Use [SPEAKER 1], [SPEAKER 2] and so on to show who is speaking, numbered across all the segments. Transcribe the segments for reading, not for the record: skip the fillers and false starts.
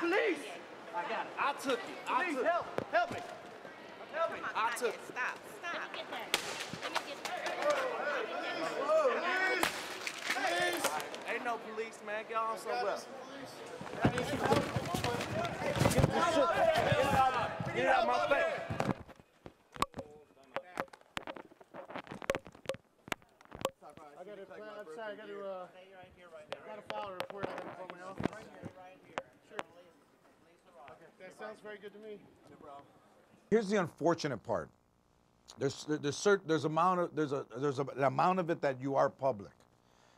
[SPEAKER 1] police!
[SPEAKER 2] I got it. I took it.
[SPEAKER 1] Please, help me. Help me.
[SPEAKER 2] I took it.
[SPEAKER 3] Stop.
[SPEAKER 4] Let me get that. Let me get that.
[SPEAKER 2] Ain't no police, man. Get on somewhere. Get out of my face.
[SPEAKER 1] I'm sorry, I got to file a report. I got to call my office. Right here. Sure. Okay, that sounds very good to me.
[SPEAKER 5] Here's the unfortunate part. There's an amount of it that you are public,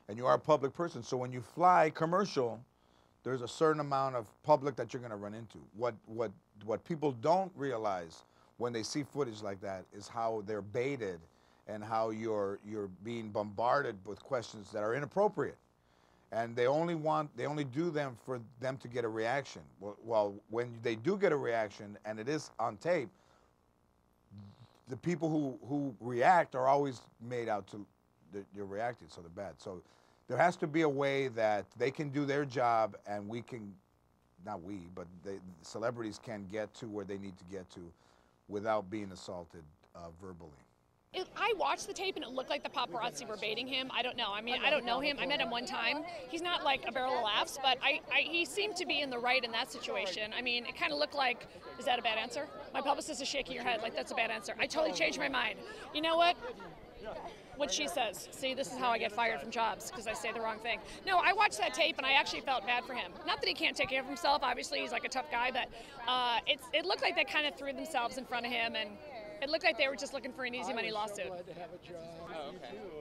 [SPEAKER 5] and you are a public person. So when you fly commercial, there's a certain amount of public that you're going to run into. What people don't realize when they see footage like that is how they're baited and how you're being bombarded with questions that are inappropriate. And they only do them for them to get a reaction. Well, when they do get a reaction and it is on tape, the people who react are always made out to you're reacting, so they're bad. So there has to be a way that they can do their job and we can, not we, but the celebrities can get to where they need to get to without being assaulted verbally.
[SPEAKER 6] I watched the tape and it looked like the paparazzi were baiting him. I don't know. I mean, I don't know him. I met him one time. He's not like a barrel of laughs, but he seemed to be in the right in that situation. I mean, it kind of looked like, is that a bad answer? My publicist is shaking her head like that's a bad answer. I totally changed my mind. You know what? What she says. See, this is how I get fired from jobs, because I say the wrong thing. No, I watched that tape and I actually felt bad for him. Not that he can't take care of himself. Obviously, he's like a tough guy, but it looked like they kind of threw themselves in front of him, and it looked like they were just looking for an easy money lawsuit.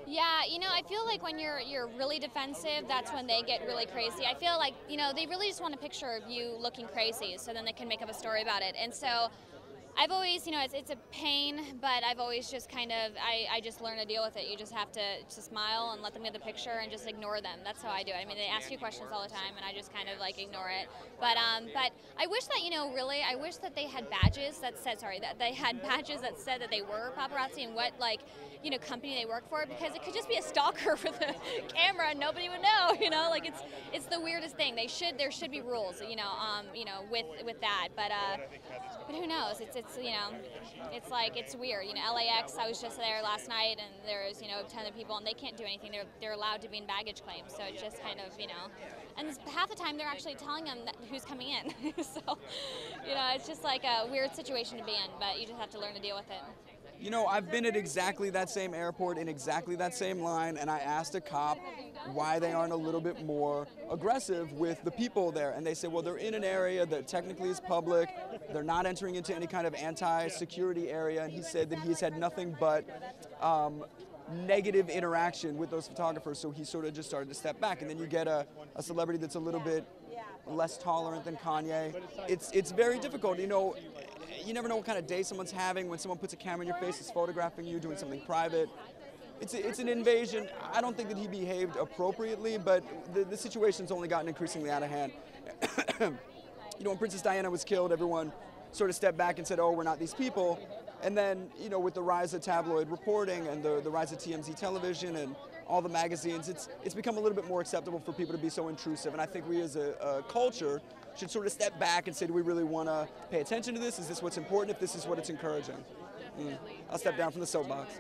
[SPEAKER 4] Yeah, you know, I feel like when you're really defensive, that's when they get really crazy. I feel like, you know, they really just want a picture of you looking crazy, so then they can make up a story about it. And so I've always, you know, it's a pain, but I've always just kind of, I just learn to deal with it. You just have to smile and let them get the picture and just ignore them. That's how I do it. I mean, they ask you questions all the time, and I just kind of like ignore it. But I wish that, you know, really, I wish that they had badges that said, that they had badges that said that they were paparazzi and what, like, you know, company they work for, because it could just be a stalker for the camera and nobody would know, you know, like it's the weirdest thing. There should be rules, you know, with that, but who knows? It's you know, it's like, it's weird. You know, LAX, I was just there last night and there's, you know, a ton of people and they can't do anything. They're allowed to be in baggage claims, so it's just kind of, you know, and half the time they're actually telling them who's coming in. So, you know, it's just like a weird situation to be in, but you just have to learn to deal with it.
[SPEAKER 7] You know, I've been at exactly that same airport in exactly that same line, and I asked a cop why they aren't a little bit more aggressive with the people there. And they said, well, they're in an area that technically is public. They're not entering into any kind of anti-security area. And he said that he's had nothing but negative interaction with those photographers. So he sort of just started to step back. And then you get a celebrity that's a little bit less tolerant than Kanye. It's very difficult. You know, you never know what kind of day someone's having when someone puts a camera in your face, is photographing you, doing something private. It's an invasion. I don't think that he behaved appropriately, but the situation's only gotten increasingly out of hand. You know, when Princess Diana was killed, everyone sort of stepped back and said, oh, we're not these people. And then, you know, with the rise of tabloid reporting and the rise of TMZ television and all the magazines, it's become a little bit more acceptable for people to be so intrusive. And I think we as a culture should sort of step back and say, do we really want to pay attention to this? Is this what's important? If this is what it's encouraging? I'll step down from the soapbox.